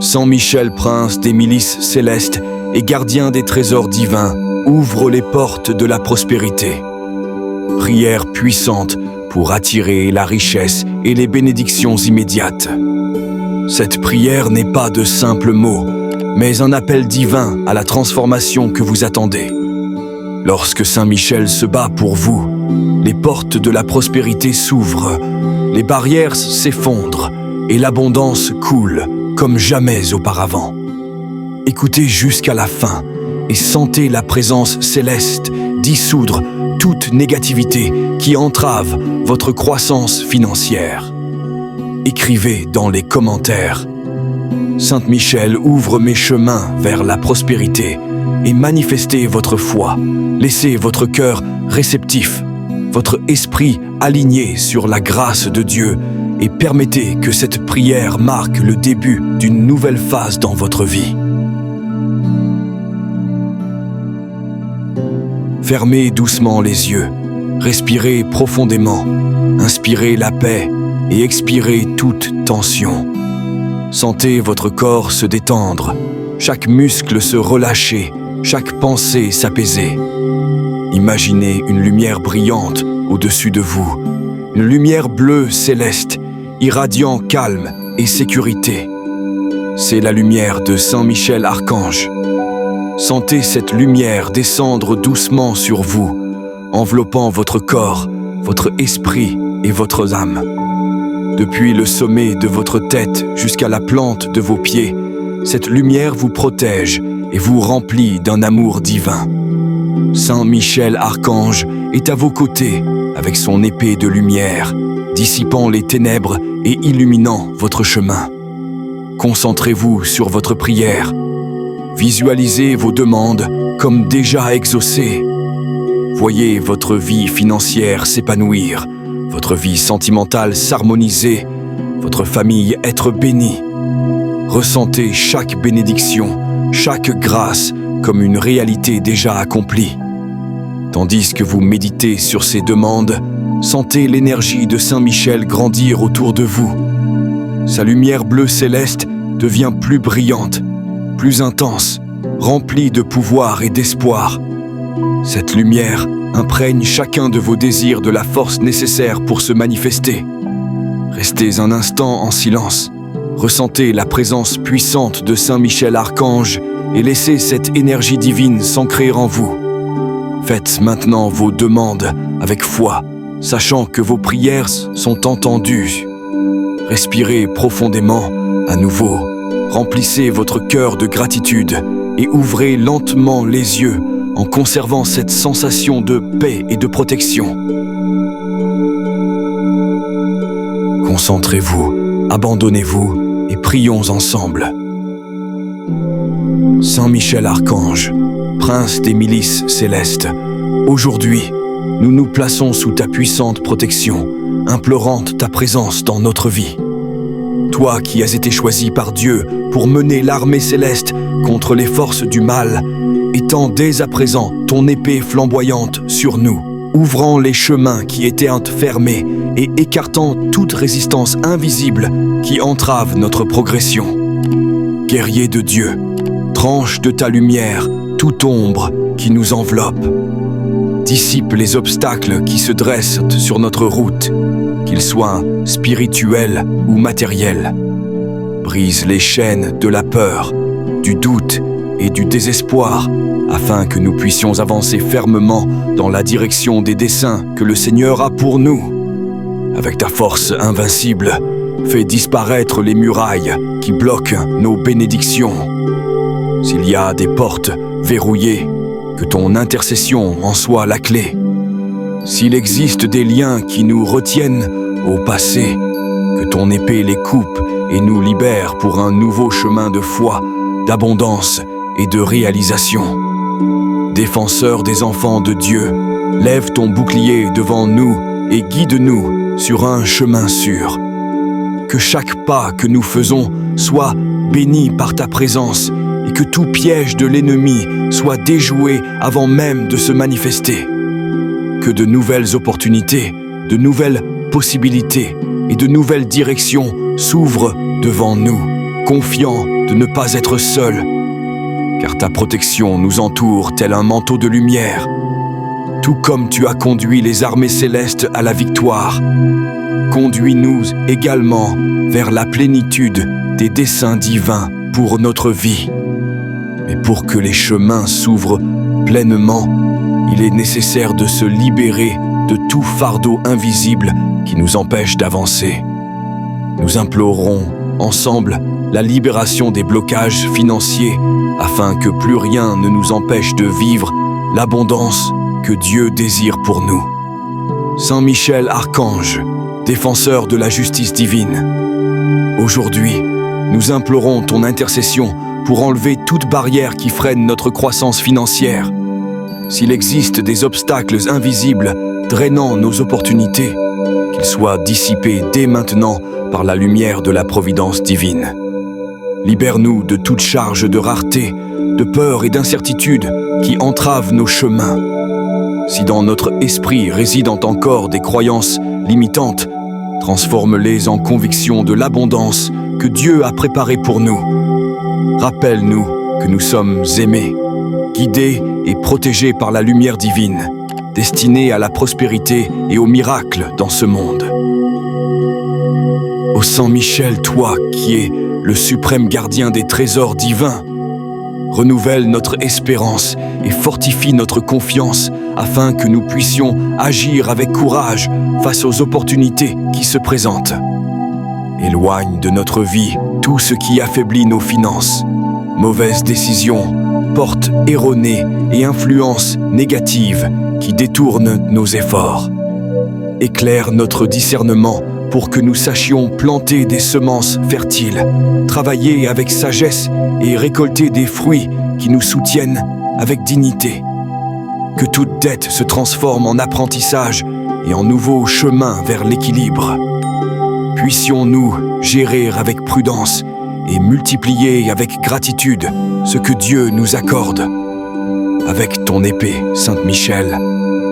Saint Michel, prince des milices célestes et gardien des trésors divins, ouvre les portes de la prospérité. Prière puissante pour attirer la richesse et les bénédictions immédiates. Cette prière n'est pas de simples mots, mais un appel divin à la transformation que vous attendez. Lorsque Saint Michel se bat pour vous, les portes de la prospérité s'ouvrent, les barrières s'effondrent et l'abondance coule comme jamais auparavant. Écoutez jusqu'à la fin et sentez la présence céleste dissoudre toute négativité qui entrave votre croissance financière. Écrivez dans les commentaires « Saint Michel ouvre mes chemins vers la prospérité » et manifestez votre foi. Laissez votre cœur réceptif, votre esprit aligné sur la grâce de Dieu et permettez que cette prière marque le début d'une nouvelle phase dans votre vie. Fermez doucement les yeux, respirez profondément, inspirez la paix et expirez toute tension. Sentez votre corps se détendre, chaque muscle se relâcher, chaque pensée s'apaiser. Imaginez une lumière brillante au-dessus de vous, une lumière bleue céleste, irradiant calme et sécurité. C'est la lumière de Saint Michel Archange. Sentez cette lumière descendre doucement sur vous, enveloppant votre corps, votre esprit et votre âme. Depuis le sommet de votre tête jusqu'à la plante de vos pieds, cette lumière vous protège et vous remplit d'un amour divin. Saint Michel Archange est à vos côtés avec son épée de lumière, dissipant les ténèbres et illuminant votre chemin. Concentrez-vous sur votre prière. Visualisez vos demandes comme déjà exaucées. Voyez votre vie financière s'épanouir, votre vie sentimentale s'harmoniser, votre famille être bénie. Ressentez chaque bénédiction, chaque grâce comme une réalité déjà accomplie. Tandis que vous méditez sur ces demandes, sentez l'énergie de Saint Michel grandir autour de vous. Sa lumière bleue céleste devient plus brillante, plus intense, remplie de pouvoir et d'espoir. Cette lumière imprègne chacun de vos désirs de la force nécessaire pour se manifester. Restez un instant en silence. Ressentez la présence puissante de Saint Michel Archange et laissez cette énergie divine s'ancrer en vous. Faites maintenant vos demandes avec foi, sachant que vos prières sont entendues. Respirez profondément à nouveau. Remplissez votre cœur de gratitude et ouvrez lentement les yeux en conservant cette sensation de paix et de protection. Concentrez-vous, abandonnez-vous et prions ensemble. Saint Michel Archange, prince des milices célestes, aujourd'hui, nous nous plaçons sous ta puissante protection, implorant ta présence dans notre vie. Toi qui as été choisi par Dieu pour mener l'armée céleste contre les forces du mal, étends dès à présent ton épée flamboyante sur nous, ouvrant les chemins qui étaient fermés et écartant toute résistance invisible qui entrave notre progression. Guerrier de Dieu, tranche de ta lumière toute ombre qui nous enveloppe. Dissipe les obstacles qui se dressent sur notre route, qu'ils soient spirituels ou matériels. Brise les chaînes de la peur, du doute et du désespoir, afin que nous puissions avancer fermement dans la direction des desseins que le Seigneur a pour nous. Avec ta force invincible, fais disparaître les murailles qui bloquent nos bénédictions. S'il y a des portes verrouillées, que ton intercession en soit la clé. S'il existe des liens qui nous retiennent au passé, que ton épée les coupe et nous libère pour un nouveau chemin de foi, d'abondance et de réalisation. Défenseur des enfants de Dieu, lève ton bouclier devant nous et guide-nous sur un chemin sûr. Que chaque pas que nous faisons soit béni par ta présence et que tout piège de l'ennemi soit déjoué avant même de se manifester. Que de nouvelles opportunités, de nouvelles possibilités et de nouvelles directions s'ouvrent devant nous, confiants de ne pas être seuls, car ta protection nous entoure tel un manteau de lumière. Tout comme tu as conduit les armées célestes à la victoire, conduis-nous également vers la plénitude des desseins divins pour notre vie. Mais pour que les chemins s'ouvrent pleinement, il est nécessaire de se libérer de tout fardeau invisible qui nous empêche d'avancer. Nous implorons ensemble la libération des blocages financiers afin que plus rien ne nous empêche de vivre l'abondance que Dieu désire pour nous. Saint Michel Archange, défenseur de la justice divine, aujourd'hui, nous implorons ton intercession pour enlever toute barrière qui freine notre croissance financière. S'il existe des obstacles invisibles drainant nos opportunités, qu'ils soient dissipés dès maintenant par la lumière de la providence divine. Libère-nous de toute charge de rareté, de peur et d'incertitude qui entravent nos chemins. Si dans notre esprit résident encore des croyances limitantes, transforme-les en conviction de l'abondance que Dieu a préparée pour nous. Rappelle-nous que nous sommes aimés, guidés et protégés par la lumière divine, destinés à la prospérité et au miracle dans ce monde. Ô Saint Michel, toi qui es le suprême gardien des trésors divins, renouvelle notre espérance et fortifie notre confiance afin que nous puissions agir avec courage face aux opportunités qui se présentent. Éloigne de notre vie tout ce qui affaiblit nos finances, mauvaises décisions, portes erronées et influences négatives qui détournent nos efforts. Éclaire notre discernement pour que nous sachions planter des semences fertiles, travailler avec sagesse et récolter des fruits qui nous soutiennent avec dignité. Que toute dette se transforme en apprentissage et en nouveau chemin vers l'équilibre. Puissions-nous gérer avec prudence et multiplier avec gratitude ce que Dieu nous accorde. Avec ton épée, Sainte Michel,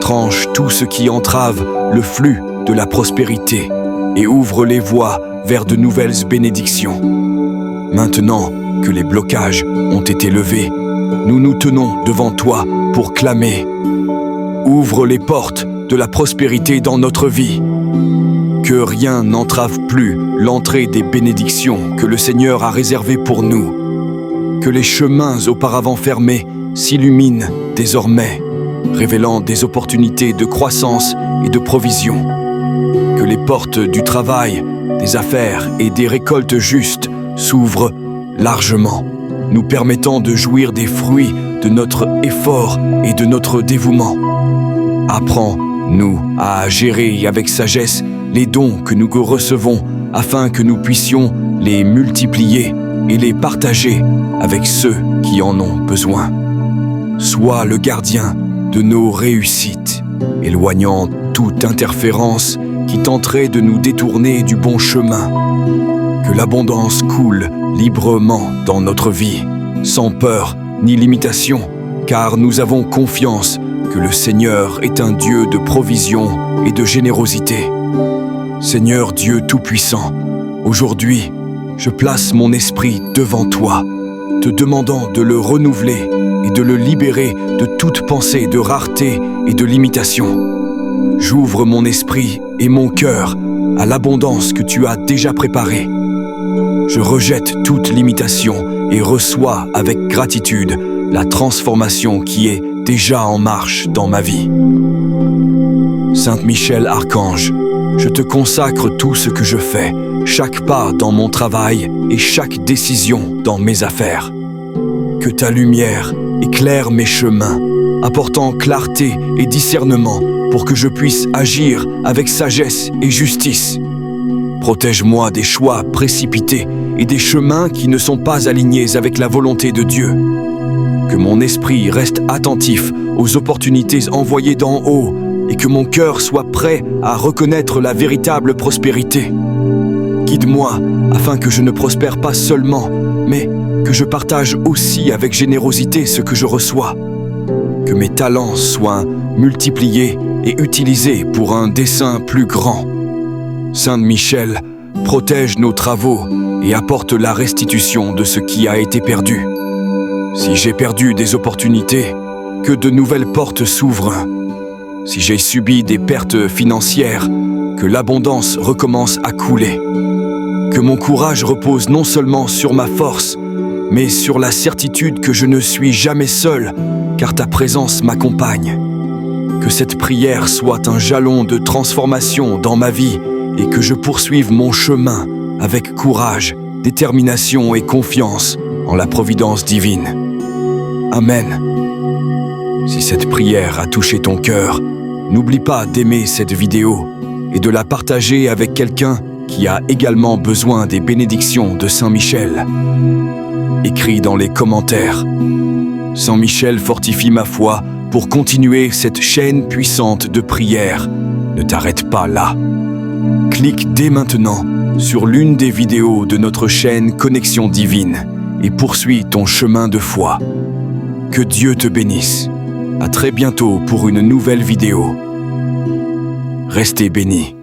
tranche tout ce qui entrave le flux de la prospérité et ouvre les voies vers de nouvelles bénédictions. Maintenant que les blocages ont été levés, nous nous tenons devant toi pour clamer. Ouvre les portes de la prospérité dans notre vie. Que rien n'entrave plus l'entrée des bénédictions que le Seigneur a réservées pour nous. Que les chemins auparavant fermés s'illuminent désormais, révélant des opportunités de croissance et de provision. Que les portes du travail, des affaires et des récoltes justes s'ouvrent largement, nous permettant de jouir des fruits de notre effort et de notre dévouement. Apprends-nous à gérer avec sagesse les dons que nous recevons afin que nous puissions les multiplier et les partager avec ceux qui en ont besoin. Sois le gardien de nos réussites, éloignant toute interférence qui tenterait de nous détourner du bon chemin. Que l'abondance coule librement dans notre vie, sans peur ni limitation, car nous avons confiance que le Seigneur est un Dieu de provision et de générosité. Seigneur Dieu Tout-Puissant, aujourd'hui, je place mon esprit devant toi, te demandant de le renouveler et de le libérer de toute pensée de rareté et de limitation. J'ouvre mon esprit et mon cœur à l'abondance que tu as déjà préparée. Je rejette toute limitation et reçois avec gratitude la transformation qui est déjà en marche dans ma vie. Saint Michel Archange, je te consacre tout ce que je fais, chaque pas dans mon travail et chaque décision dans mes affaires. Que ta lumière éclaire mes chemins, apportant clarté et discernement pour que je puisse agir avec sagesse et justice. Protège-moi des choix précipités et des chemins qui ne sont pas alignés avec la volonté de Dieu. Que mon esprit reste attentif aux opportunités envoyées d'en haut et que mon cœur soit prêt à reconnaître la véritable prospérité. Guide-moi afin que je ne prospère pas seulement, mais que je partage aussi avec générosité ce que je reçois. Que mes talents soient multipliés et utilisés pour un dessein plus grand. Saint Michel, protège nos travaux et apporte la restitution de ce qui a été perdu. Si j'ai perdu des opportunités, que de nouvelles portes s'ouvrent. Si j'ai subi des pertes financières, que l'abondance recommence à couler. Que mon courage repose non seulement sur ma force, mais sur la certitude que je ne suis jamais seul, car ta présence m'accompagne. Que cette prière soit un jalon de transformation dans ma vie et que je poursuive mon chemin avec courage, détermination et confiance en la providence divine. Amen. Si cette prière a touché ton cœur, n'oublie pas d'aimer cette vidéo et de la partager avec quelqu'un qui a également besoin des bénédictions de Saint Michel. Écris dans les commentaires. Saint Michel fortifie ma foi pour continuer cette chaîne puissante de prière. Ne t'arrête pas là. Clique dès maintenant sur l'une des vidéos de notre chaîne Connexion Divine et poursuis ton chemin de foi. Que Dieu te bénisse. À très bientôt pour une nouvelle vidéo. Restez bénis.